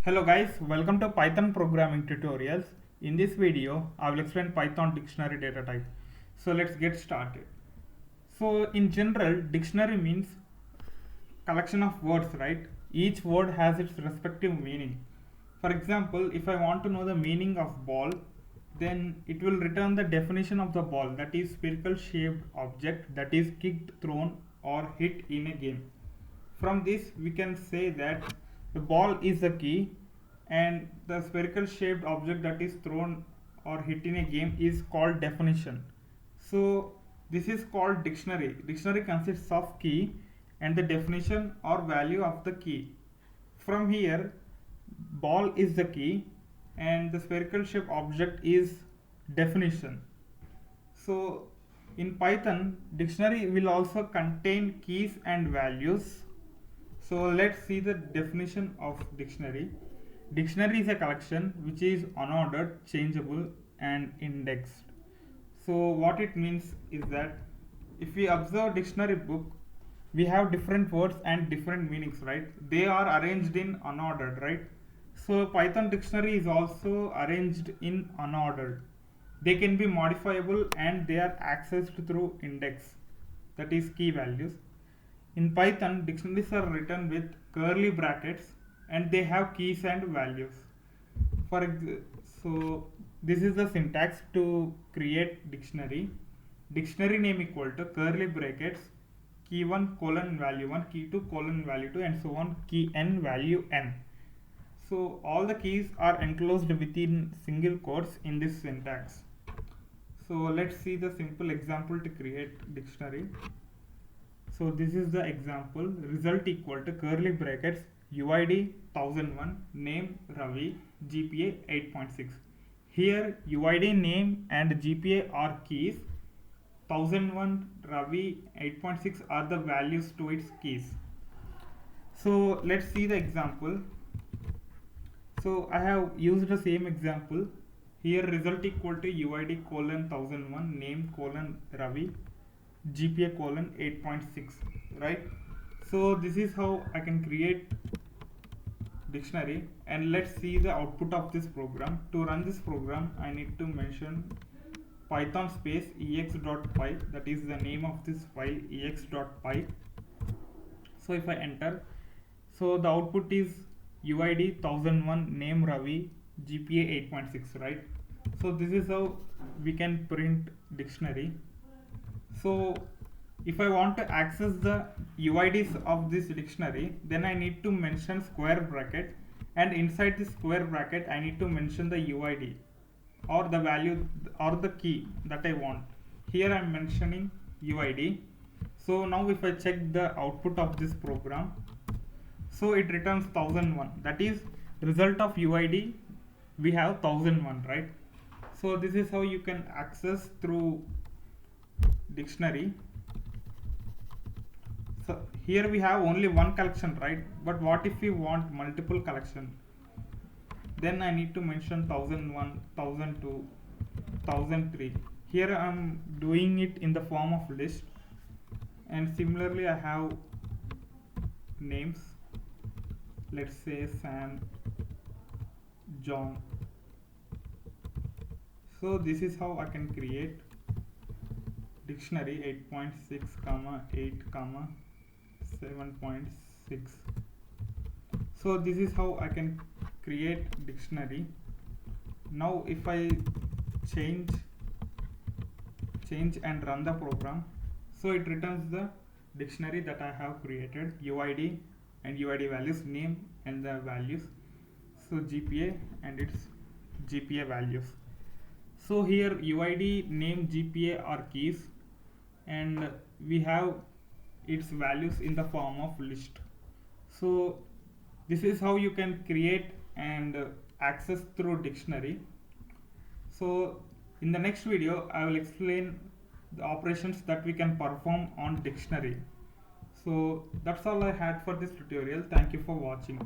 Hello guys, welcome to Python programming tutorials. In this video, I will explain Python dictionary data type. So let's get started. So in general, dictionary means collection of words, right? Each word has its respective meaning. For example, if I want to know the meaning of ball, then it will return the definition of the ball, that is spherical shaped object that is kicked, thrown or hit in a game. From this we can say that the ball is the key and the spherical shaped object that is thrown or hit in a game is called definition. So this is called dictionary. Dictionary consists of key and the definition or value of the key. From here, ball is the key and the spherical shape object is definition. So in Python, dictionary will also contain keys and values. So let's see the definition of dictionary. Dictionary is a collection which is unordered, changeable and indexed. So what it means is that if we observe dictionary book, we have different words and different meanings, right? They are arranged in unordered, right? So Python dictionary is also arranged in unordered. They can be modifiable and they are accessed through index, that is key values. In Python, dictionaries are written with curly brackets and they have keys and values. So this is the syntax to create dictionary. Dictionary name equal to curly brackets key 1 colon value 1, key 2 colon value 2 and so on, key n value n. So all the keys are enclosed within single quotes in this syntax. So let's see the simple example to create dictionary. So this is the example. Result equal to curly brackets UID 1001, name Ravi, GPA 8.6. Here UID, name and GPA are keys. 1001, Ravi 8.6 are the values to its keys. So let's see the example. So I have used the same example. Here result equal to UID colon 1001, name colon Ravi, GPA colon 8.6, right? So this is how I can create dictionary, and let's see the output of this program. To run this program, I need to mention python space ex.py, that is the name of this file, ex.py. So if I enter, so the output is UID 1001, name Ravi, GPA 8.6, right? So this is how we can print dictionary. So if I want to access the UIDs of this dictionary, then I need to mention square bracket, and inside this square bracket I need to mention the UID or the value or the key that I want. Here I am mentioning UID. So now if I check the output of this program, so it returns 1001, that is result of UID we have 1001, right? So this is how you can access through dictionary. So here we have only one collection, right? But what if we want multiple collection? Then I need to mention 1001, 1002, 1003. Here I am doing it in the form of list, and similarly I have names. Let's say Sam, John. So this is how I can create dictionary 8.6 comma 8 comma 7.6. so this is how I can create dictionary. Now if I change and run the program, so it returns the dictionary that I have created, UID and UID values, name and the values, so GPA and its GPA values. So here UID, name, GPA are keys and we have its values in the form of list. So this is how you can create and access through dictionary. So in the next video I will explain the operations that we can perform on dictionary. So that's all I had for this tutorial. Thank you for watching.